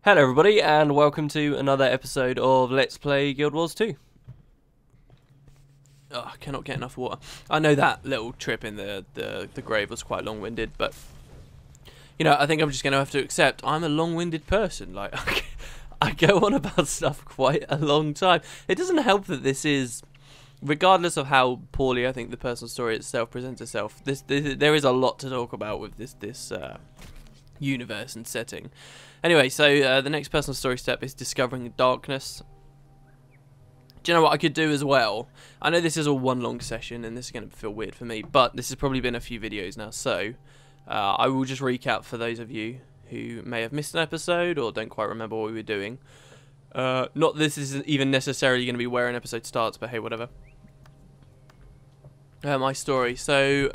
Hello everybody and welcome to another episode of Let's Play Guild Wars 2. Oh, I cannot get enough water. I know that little trip in the grave was quite long-winded, but you know, I think I'm just going to have to accept I'm a long-winded person. Like, I go on about stuff quite a long time. It doesn't help that this is, regardless of how poorly I think the personal story itself presents itself, there is a lot to talk about with this universe and setting. Anyway, so the next personal story step is discovering darkness. Do you know what I could do as well? I know this is all one long session and this is going to feel weird for me, but this has probably been a few videos now, so I will just recap for those of you who may have missed an episode or don't quite remember what we were doing. Not this is even necessarily going to be where an episode starts, but hey, whatever. My story. So,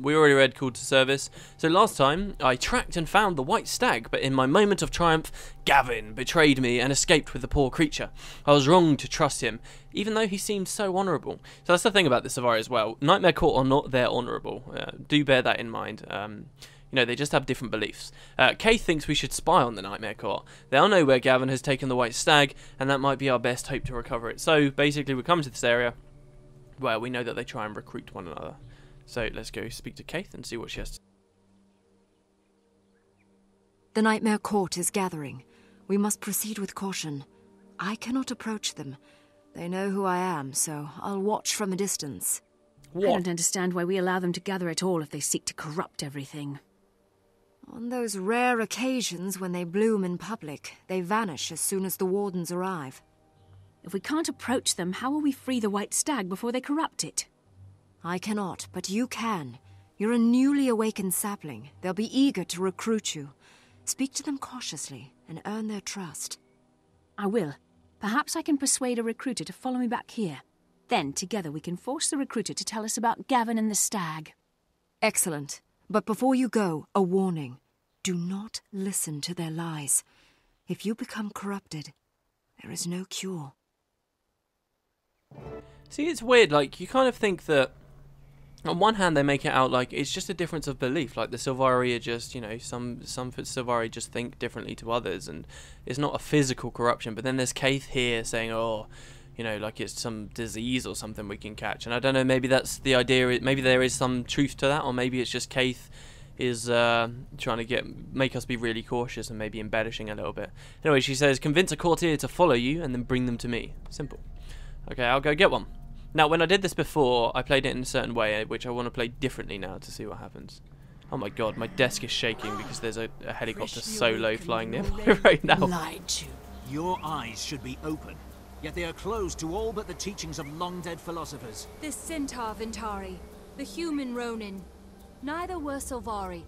we already read Call to Service. So last time, I tracked and found the White Stag, but in my moment of triumph, Gavin betrayed me and escaped with the poor creature. I was wrong to trust him, even though he seemed so honourable. So that's the thing about the Savari as well. Nightmare Court are not there honourable. Do bear that in mind. You know, they just have different beliefs. Caithe thinks we should spy on the Nightmare Court. They'll know where Gavin has taken the White Stag, and that might be our best hope to recover it. So, basically, we come to this area. Well, we know that they try and recruit one another. So let's go speak to Caithe and see what she has to say. The Nightmare Court is gathering. We must proceed with caution. I cannot approach them. They know who I am, so I'll watch from a distance. What? I don't understand why we allow them to gather at all if they seek to corrupt everything. On those rare occasions when they bloom in public, they vanish as soon as the wardens arrive. If we can't approach them, how will we free the White Stag before they corrupt it? I cannot, but you can. You're a newly awakened sapling. They'll be eager to recruit you. Speak to them cautiously and earn their trust. I will. Perhaps I can persuade a recruiter to follow me back here. Then, together, we can force the recruiter to tell us about Gavin and the stag. Excellent. But before you go, a warning. Do not listen to their lies. If you become corrupted, there is no cure. See, it's weird, like, you kind of think that, on one hand, they make it out like it's just a difference of belief, like the Silvari are just, you know, some Silvari just think differently to others, and it's not a physical corruption, but then there's Caithe here saying, oh, you know, like it's some disease or something we can catch, and I don't know, maybe that's the idea, maybe there is some truth to that, or maybe it's just Caithe is trying to make us be really cautious and maybe embellishing a little bit. Anyway, she says, convince a courtier to follow you and then bring them to me. Simple. Okay, I'll go get one. Now, when I did this before, I played it in a certain way, which I want to play differently now to see what happens. Oh my god, my desk is shaking because there's a helicopter so low flying nearby right now. Lied to. Your eyes should be open, yet they are closed to all but the teachings of long-dead philosophers. The Centaur Ventari, the human Ronin. Neither were Silvari.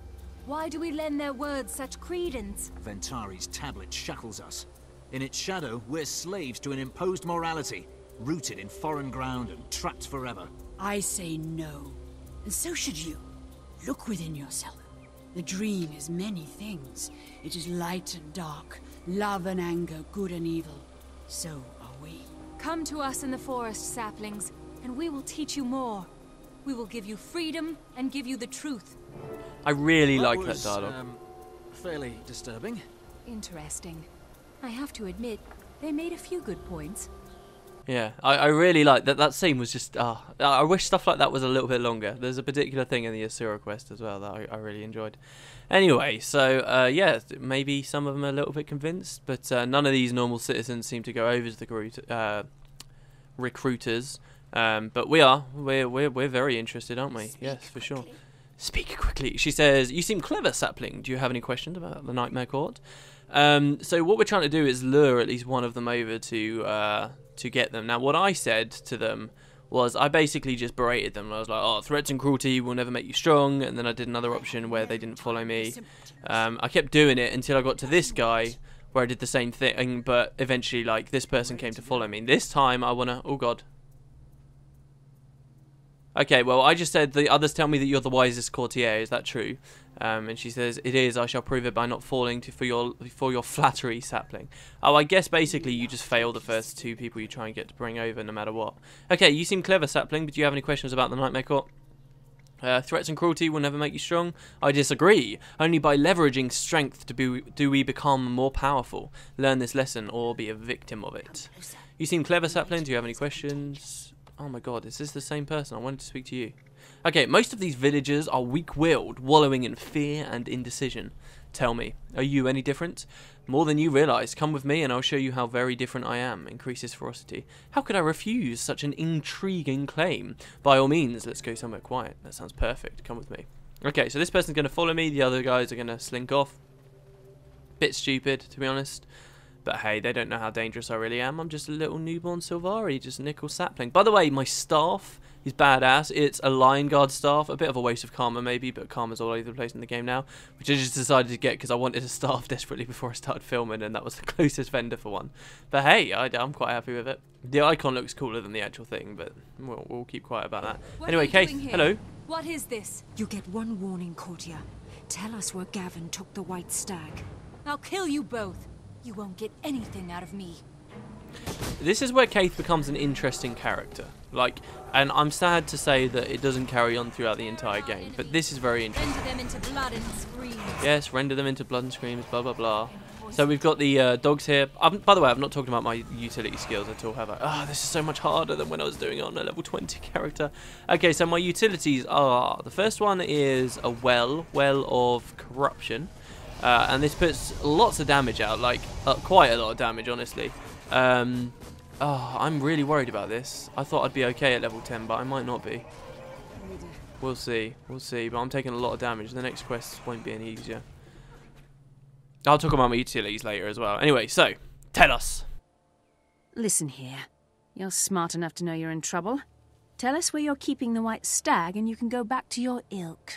Why do we lend their words such credence? Ventari's tablet shackles us. In its shadow, we're slaves to an imposed morality, rooted in foreign ground and trapped forever. I say no, and so should you. Look within yourself. The dream is many things. It is light and dark, love and anger, good and evil. So are we. Come to us in the forest, saplings, and we will teach you more. We will give you freedom and give you the truth. I really like that dialogue. Fairly disturbing. Interesting. I have to admit, they made a few good points. Yeah, I really like that. That scene was just, I wish stuff like that was a little bit longer. There's a particular thing in the Asura quest as well that I really enjoyed. Anyway, so, yeah, maybe some of them are a little bit convinced, but none of these normal citizens seem to go over to the recruiters. But we're very interested, aren't we? Yes, for sure. Speak quickly. She says, you seem clever, sapling. Do you have any questions about the Nightmare Court? So what we're trying to do is lure at least one of them over to get them. Now, what I said to them was I basically just berated them. I was like, oh, threats and cruelty will never make you strong. And then I did another option where they didn't follow me. I kept doing it until I got to this guy where I did the same thing. But eventually, like, this person came to follow me. And this time, I want to... Oh, God. Okay, well, I just said the others tell me that you're the wisest courtier. Is that true? And she says, it is. I shall prove it by not falling for your flattery, sapling. Oh, I guess basically you just fail the first two people you try and get to bring over no matter what. Okay, you seem clever, sapling, but do you have any questions about the Nightmare Court? Threats and cruelty will never make you strong. I disagree. Only by leveraging strength do we become more powerful. Learn this lesson or be a victim of it. You seem clever, Sapling. Do you have any questions? Oh my god, is this the same person? I wanted to speak to you. Okay, most of these villagers are weak-willed, wallowing in fear and indecision. Tell me, are you any different? More than you realise. Come with me and I'll show you how very different I am. Increase his ferocity. How could I refuse such an intriguing claim? By all means, let's go somewhere quiet. That sounds perfect. Come with me. Okay, so this person's going to follow me. The other guys are going to slink off. Bit stupid, to be honest. But hey, they don't know how dangerous I really am. I'm just a little newborn Silvari, just a nickel sapling. By the way, my staff is badass. It's a Lion Guard staff. A bit of a waste of karma maybe, but karma's all over the place in the game now. Which I just decided to get because I wanted a staff desperately before I started filming, and that was the closest vendor for one. But hey, I'm quite happy with it. The icon looks cooler than the actual thing, but we'll keep quiet about that. Anyway, Caithe, hello. What is this? You get one warning, courtier. Tell us where Gavin took the white stag. I'll kill you both. You won't get anything out of me. This is where Caithe becomes an interesting character. Like, and I'm sad to say that it doesn't carry on throughout the entire game, but this is very interesting. Render them into blood and screams. Yes, render them into blood and screams, blah blah blah. So we've got the dogs here. By the way, I've not talked about my utility skills at all, have I? Ah, this is so much harder than when I was doing it on a level 20 character. Okay, so my utilities are, the first one is a well of corruption. And this puts lots of damage out, like quite a lot of damage, honestly. I'm really worried about this. I thought I'd be okay at level 10, but I might not be. We'll see, but I'm taking a lot of damage. The next quest won't be any easier. I'll talk about my utilities later as well. Anyway, so, tell us. Listen here. You're smart enough to know you're in trouble. Tell us where you're keeping the white stag and you can go back to your ilk.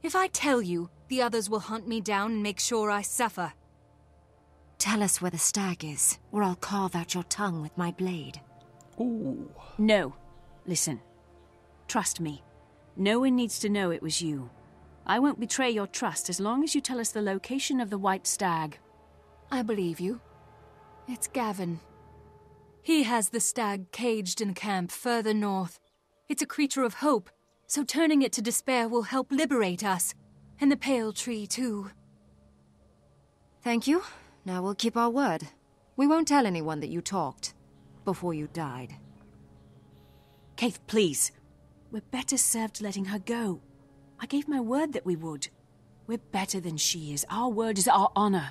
If I tell you, the others will hunt me down and make sure I suffer. Tell us where the stag is, or I'll carve out your tongue with my blade. Ooh. No. Listen. Trust me. No one needs to know it was you. I won't betray your trust as long as you tell us the location of the white stag. I believe you. It's Gavin. He has the stag caged in a camp further north. It's a creature of hope, so turning it to despair will help liberate us. And the pale tree, too. Thank you. Now we'll keep our word. We won't tell anyone that you talked before you died. Caithe, please. We're better served letting her go. I gave my word that we would. We're better than she is. Our word is our honor.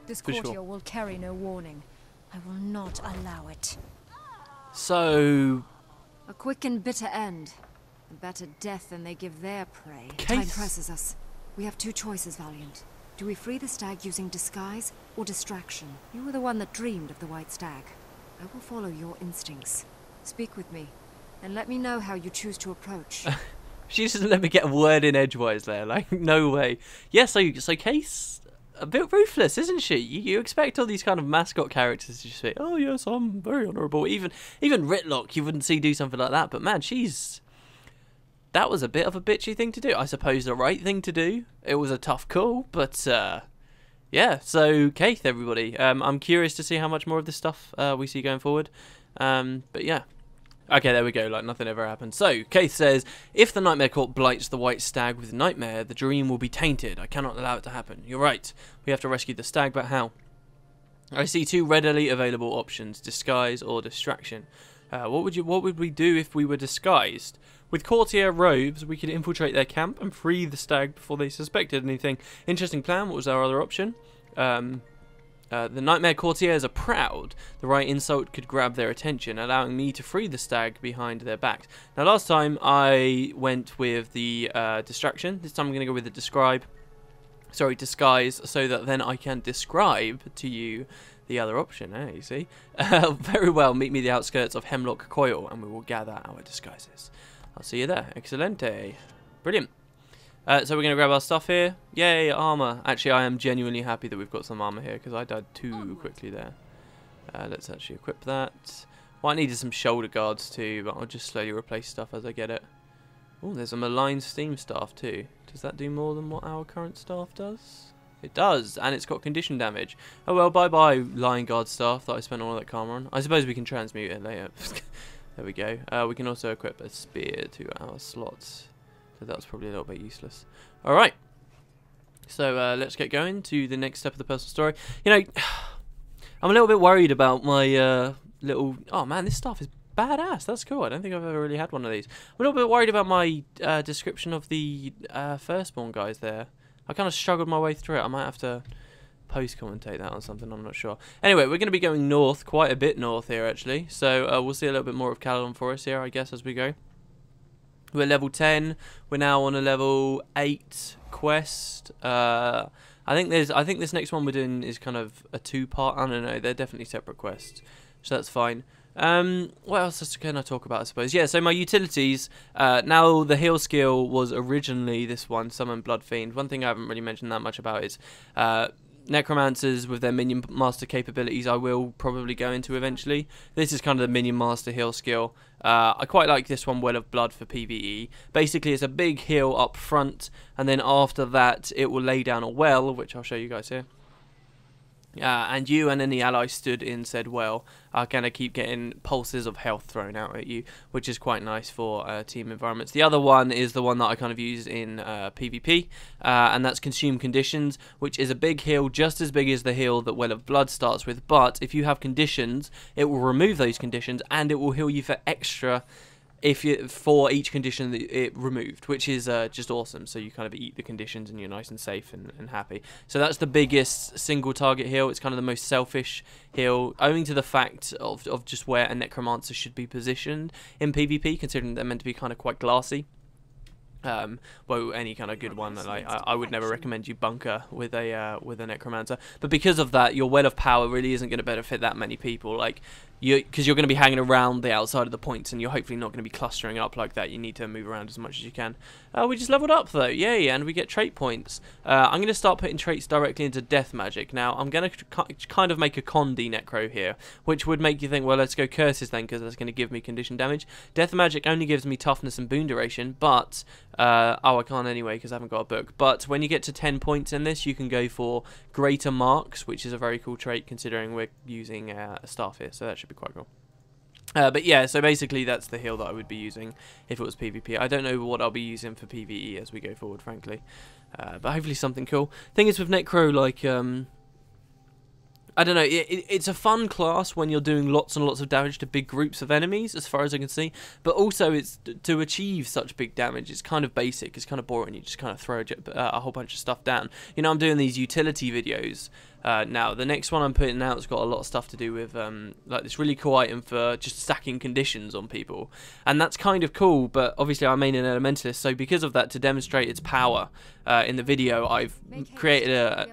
This courtier will carry no warning. I will not allow it. So... a quick and bitter end. A better death than they give their prey. Caithe. Time presses us. We have two choices, Valiant. Do we free the stag using disguise or distraction? You were the one that dreamed of the white stag. I will follow your instincts. Speak with me, and let me know how you choose to approach. She doesn't let me get a word in edgewise there, like, no way. Yeah, so Caithe, a bit ruthless, isn't she? You expect all these kind of mascot characters to just say, oh yes, I'm very honourable. Even Ritlock, you wouldn't see do something like that, but man, that was a bit of a bitchy thing to do. I suppose the right thing to do. It was a tough call, but yeah. So Caithe, everybody. I'm curious to see how much more of this stuff we see going forward. But yeah. Okay, there we go. Like nothing ever happened. So Caithe says, if the Nightmare Court blights the white stag with nightmare, the dream will be tainted. I cannot allow it to happen. You're right. We have to rescue the stag, but how? I see two readily available options: disguise or distraction. What would we do if we were disguised? With courtier robes, we could infiltrate their camp and free the stag before they suspected anything. Interesting plan. What was our other option? The Nightmare Courtiers are proud. The right insult could grab their attention, allowing me to free the stag behind their backs. Now, last time I went with the distraction. This time I'm going to go with the disguise, so that then I can describe to you the other option. You see? Very well. Meet me at the outskirts of Hemlock Coil, and we will gather our disguises. I'll see you there. Excelente. Brilliant. So we're going to grab our stuff here. Yay, armor. Actually, I am genuinely happy that we've got some armor here, because I died too quickly there. Let's actually equip that. Well, I needed some shoulder guards too, but I'll just slowly replace stuff as I get it. Oh, there's a malign steam staff too. Does that do more than what our current staff does? It does, and it's got condition damage. Oh well, bye-bye Lion Guard staff that I spent all of that karma on. I suppose we can transmute it later. There we go. We can also equip a spear to our slots. So that was probably a little bit useless. Alright. So let's get going to the next step of the personal story. You know, I'm a little bit worried about my little... Oh man, this stuff is badass. That's cool. I don't think I've ever really had one of these. I'm a little bit worried about my description of the firstborn guys there. I kind of struggled my way through it. I might have to post-commentate that on something, I'm not sure. Anyway, we're going to be going north, quite a bit north here actually. So we'll see a little bit more of Caledon Forest here, I guess, as we go. We're level 10. We're now on a level 8 quest. I think this next one we're doing is kind of a two-part. I don't know. They're definitely separate quests, so that's fine. What else can I talk about, I suppose? Yeah, so my utilities, now the heal skill was originally this one, Summon Blood Fiend. One thing I haven't really mentioned that much about is Necromancers with their Minion Master capabilities I will probably go into eventually. This is kind of the Minion Master heal skill. I quite like this one, Well of Blood, for PvE. Basically, it's a big heal up front, and then after that, it will lay down a well, which I'll show you guys here. And you and any ally stood in said well are going to keep getting pulses of health thrown out at you, which is quite nice for team environments. The other one is the one that I kind of use in PvP, and that's Consume Conditions, which is a big heal, just as big as the heal that Well of Blood starts with, but if you have conditions, it will remove those conditions, and it will heal you for extra for each condition that it removed, which is just awesome. So you kind of eat the conditions and you're nice and safe and happy. So that's the biggest single target heal. It's kind of the most selfish heal, owing to the fact of just where a Necromancer should be positioned in PvP, considering they're meant to be kind of quite glassy. Well, any kind of good one, like I would never recommend you bunker with a Necromancer, but because of that, your Well of Power really isn't going to benefit that many people. Like, because you're going to be hanging around the outside of the points, and you're hopefully not going to be clustering up like that. You need to move around as much as you can. We just leveled up though, yay! And we get trait points. I'm going to start putting traits directly into Death Magic now. I'm going to kind of make a Condi Necro here, which would make you think, well, let's go Curses then, because that's going to give me condition damage. Death Magic only gives me toughness and boon duration, but I can't anyway because I haven't got a book. But when you get to 10 points in this, you can go for Greater Marks, which is a very cool trait considering we're using a staff here, so that should be quite cool. But yeah, so basically that's the heal that I would be using if it was PvP. I don't know what I'll be using for PvE as we go forward, frankly. But hopefully something cool. Thing is with Necro, like, I don't know, it's a fun class when you're doing lots and lots of damage to big groups of enemies, as far as I can see. But also, it's to achieve such big damage, it's kind of basic, it's kind of boring. You just kind of throw a whole bunch of stuff down. You know, I'm doing these utility videos now. The next one I'm putting out has got a lot of stuff to do with like this really cool item for just stacking conditions on people, and that's kind of cool. But obviously, I main an elementalist, so because of that, to demonstrate its power in the video, I've created a.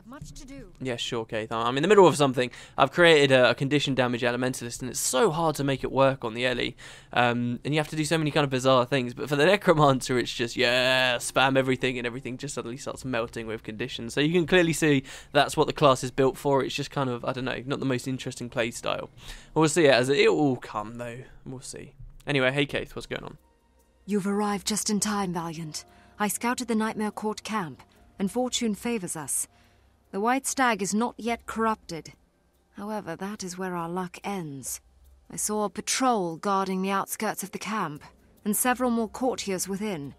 Yeah, sure, Caithe. I'm in the middle of something. I've created a condition damage elementalist, and it's so hard to make it work on the Ellie. And you have to do so many kind of bizarre things. But for the Necromancer, it's just, yeah, spam everything, and everything just suddenly starts melting with conditions. So you can clearly see that's what the class is built for. It's just kind of, I don't know, not the most interesting play style. We'll see it as it will come, though. We'll see. Anyway, hey, Caithe, what's going on? You've arrived just in time, Valiant. I scouted the Nightmare Court camp, and fortune favors us. The White Stag is not yet corrupted. However, that is where our luck ends. I saw a patrol guarding the outskirts of the camp, and several more courtiers within.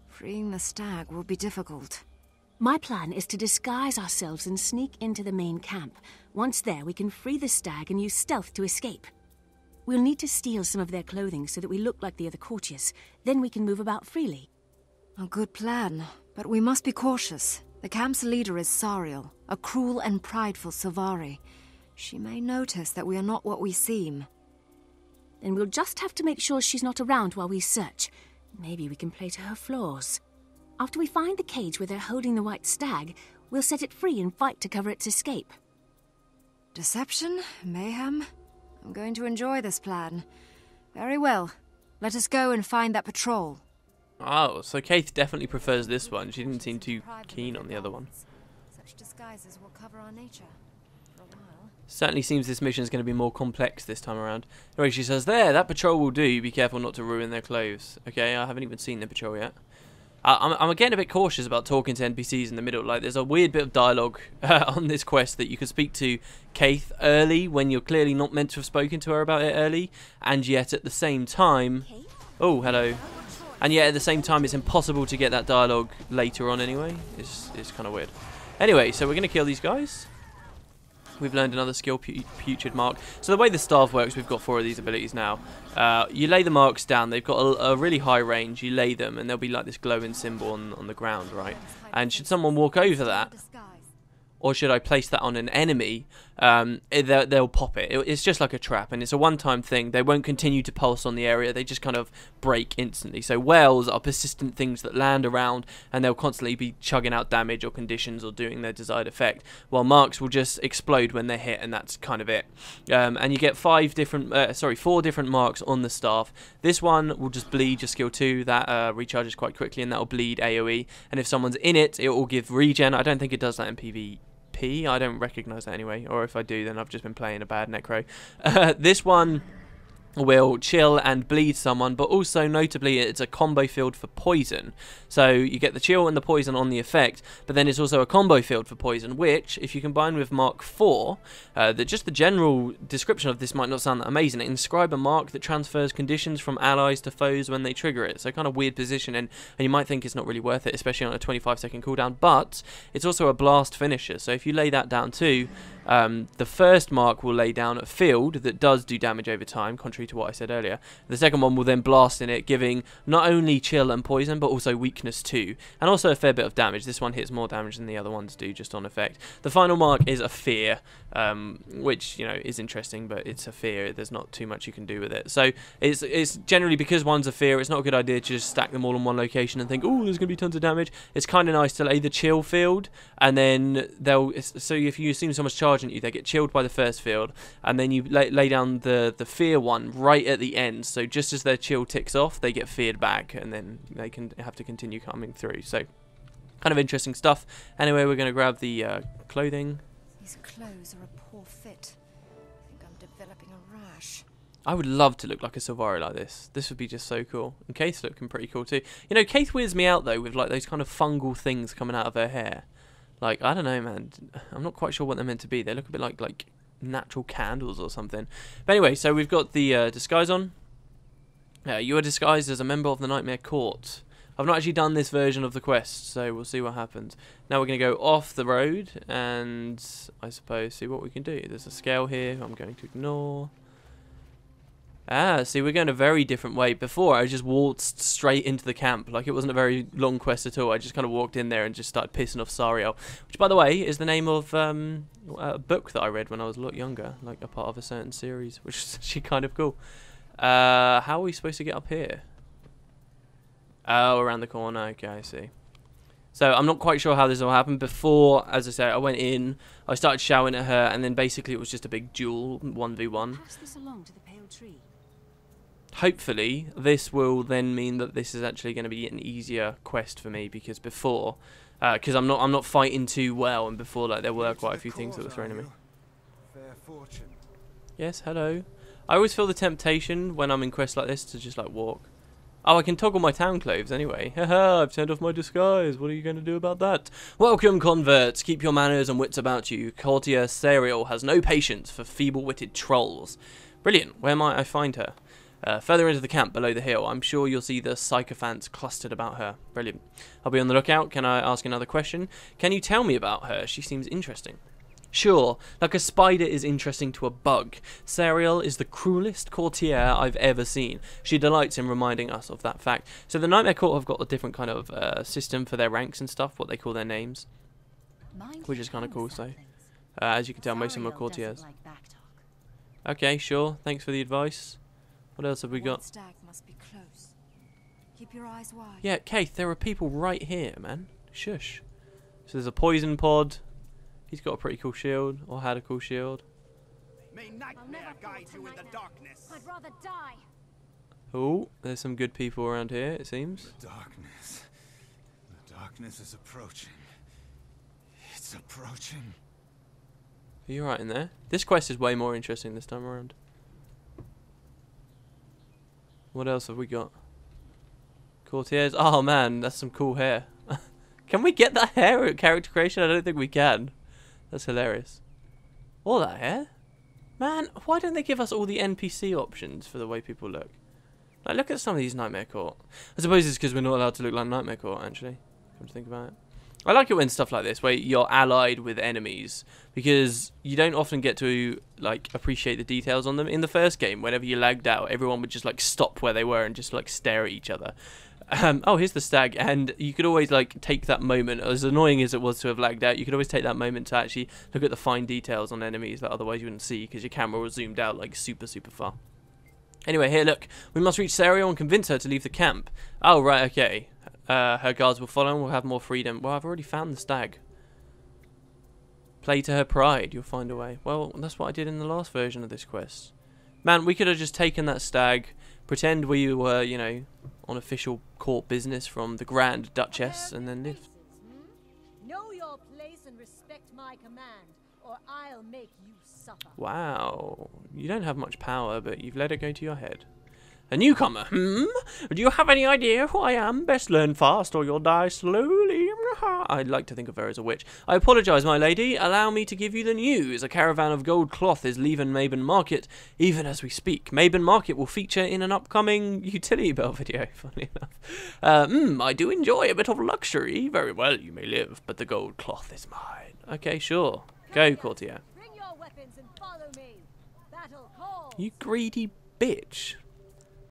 Freeing the stag will be difficult. My plan is to disguise ourselves and sneak into the main camp. Once there, we can free the stag and use stealth to escape. We'll need to steal some of their clothing so that we look like the other courtiers. Then we can move about freely. A good plan, but we must be cautious. The camp's leader is Sariel, a cruel and prideful Savari. She may notice that we are not what we seem. Then we'll just have to make sure she's not around while we search. Maybe we can play to her flaws. After we find the cage where they're holding the white stag, we'll set it free and fight to cover its escape. Deception? Mayhem? I'm going to enjoy this plan. Very well. Let us go and find that patrol. Oh, so Caithe definitely prefers this one. She didn't seem too keen on the other one. Such disguises will cover our nature for a while. Certainly seems this mission is going to be more complex this time around. Anyway, she says, there, that patrol will do. Be careful not to ruin their clothes. Okay, I haven't even seen the patrol yet. I'm getting a bit cautious about talking to NPCs in the middle. Like, there's a weird bit of dialogue on this quest that you can speak to Caithe early when you're clearly not meant to have spoken to her about it early, and yet at the same time... Oh, hello. And yet at the same time it's impossible to get that dialogue later on anyway. It's kind of weird. Anyway, so we're going to kill these guys. We've learned another skill, Putrid Mark. So the way the staff works, we've got 4 of these abilities now. You lay the marks down. They've got a really high range. You lay them, and there'll be like this glowing symbol on the ground, right? And should someone walk over that, or should I place that on an enemy, they'll pop it. It's just like a trap, and it's a one-time thing. They won't continue to pulse on the area. They just kind of break instantly. So wells are persistent things that land around, and they'll constantly be chugging out damage or conditions or doing their desired effect, while marks will just explode when they're hit, and that's kind of it. And you get 4 different marks on the staff. This one will just bleed your skill 2. That recharges quite quickly, and that will bleed AoE. And if someone's in it, it will give regen. I don't think it does that in PvP. I don't recognise that anyway, or if I do, then I've just been playing a bad Necro. This one will chill and bleed someone, but also notably it's a combo field for poison. So you get the chill and the poison on the effect, but then it's also a combo field for poison, which if you combine with Mark 4, just the general description of this might not sound that amazing. Inscribe a mark that transfers conditions from allies to foes when they trigger it. So kind of weird position, and you might think it's not really worth it, especially on a 25-second cooldown, but it's also a blast finisher. So if you lay that down too, the first mark will lay down a field that does do damage over time, contrary to what I said earlier. The second one will then blast in it, giving not only chill and poison, but also weakness too, and also a fair bit of damage. This one hits more damage than the other ones do, just on effect. The final mark is a fear, which, you know, is interesting, but it's a fear. There's not too much you can do with it. So it's generally, because one's a fear, it's not a good idea to just stack them all in one location and think, oh, there's going to be tons of damage. It's kind of nice to lay the chill field, and then so if you assume someone's charging you, they get chilled by the first field, and then you lay down the fear one right at the end. So just as their chill ticks off, they get feared back, and then they can have to continue coming through. So kind of interesting stuff. Anyway, we're going to grab the clothing. These clothes are a poor fit. I think I'm developing a rash. I would love to look like a Sariel like this. This would be just so cool. And Caithe's looking pretty cool too. You know, Caithe weirds me out though with like those kind of fungal things coming out of her hair. Like, I don't know, man. I'm not quite sure what they're meant to be. They look a bit like natural candles or something. But anyway, so we've got the disguise on. You are disguised as a member of the Nightmare Court. I've not actually done this version of the quest, so we'll see what happens. Now we're going to go off the road and, I suppose, see what we can do. There's a scale here I'm going to ignore. See, we're going a very different way. Before, I just waltzed straight into the camp. Like, it wasn't a very long quest at all. I just kind of walked in there and just started pissing off Sariel. Which, by the way, is the name of a book that I read when I was a lot younger. Like, a part of a certain series, which is actually kind of cool. How are we supposed to get up here? Oh, around the corner. Okay, I see. So, I'm not quite sure how this all happened. Before, as I said, I went in, I started shouting at her, and then basically it was just a big duel, 1v1. Pass this along to the pale tree. Hopefully, this will then mean that this is actually going to be an easier quest for me, because before, because I'm not fighting too well, and before, like, there were quite a few things that were thrown at me. Fair fortune. Yes, hello. I always feel the temptation when I'm in quests like this to just like walk. Oh, I can toggle my town clothes anyway. Haha, I've turned off my disguise. What are you going to do about that? Welcome, converts. Keep your manners and wits about you. Courtier Sariel has no patience for feeble-witted trolls. Brilliant. Where might I find her? Further into the camp below the hill. I'm sure you'll see the sycophants clustered about her. Brilliant. I'll be on the lookout. Can I ask another question? Can you tell me about her? She seems interesting. Sure, like a spider is interesting to a bug. Sariel is the cruelest courtier I've ever seen. She delights in reminding us of that fact. So the Nightmare Court have got a different kind of system for their ranks and stuff, what they call their names, which is kind of cool. So, as you can tell, most of them are courtiers. Okay, sure. Thanks for the advice. What else have we got? Stag must be close. Keep your eyes wide. Yeah, Caithe, there are people right here, man. Shush. So there's a poison pod. He's got a pretty cool shield, or had a cool shield. May nightmare guide you in the darkness. I'd rather die. Oh, there's some good people around here, it seems. The darkness. The darkness is approaching. It's approaching. Are you right in there? This quest is way more interesting this time around. What else have we got? Courtiers. Oh man, that's some cool hair. Can we get that hair at character creation? I don't think we can. That's hilarious. All that hair? Man, why don't they give us all the NPC options for the way people look? Like, look at some of these Nightmare Court. I suppose it's because we're not allowed to look like Nightmare Court, actually. Come to think about it. I like it when stuff like this, where you're allied with enemies, because you don't often get to like appreciate the details on them. In the first game, whenever you lagged out, everyone would just like stop where they were and just like stare at each other. Oh, here's the stag, and you could always like take that moment, as annoying as it was to have lagged out, you could always take that moment to actually look at the fine details on enemies that otherwise you wouldn't see, because your camera was zoomed out like super far. Anyway, here, look, we must reach Sariel and convince her to leave the camp. Oh, right, okay. Her guards will follow and we'll have more freedom. Well, I've already found the stag. Play to her pride, you'll find a way. Well, that's what I did in the last version of this quest. Man, we could have just taken that stag, pretend we were, you know, on official court business from the Grand Duchess, and then live. Know your place and respect my command, or I'll make you suffer. Wow, you don't have much power, but you've let it go to your head. A newcomer, Do you have any idea who I am? Best learn fast or you'll die slowly. I'd like to think of her as a witch. I apologise, my lady. Allow me to give you the news. A caravan of gold cloth is leaving Maben Market, even as we speak. Maben Market will feature in an upcoming utility belt video, funny enough. I do enjoy a bit of luxury. Very well, you may live, but the gold cloth is mine. Okay, sure. Go, courtier. Bring your weapons and follow me. Battle call. You greedy bitch.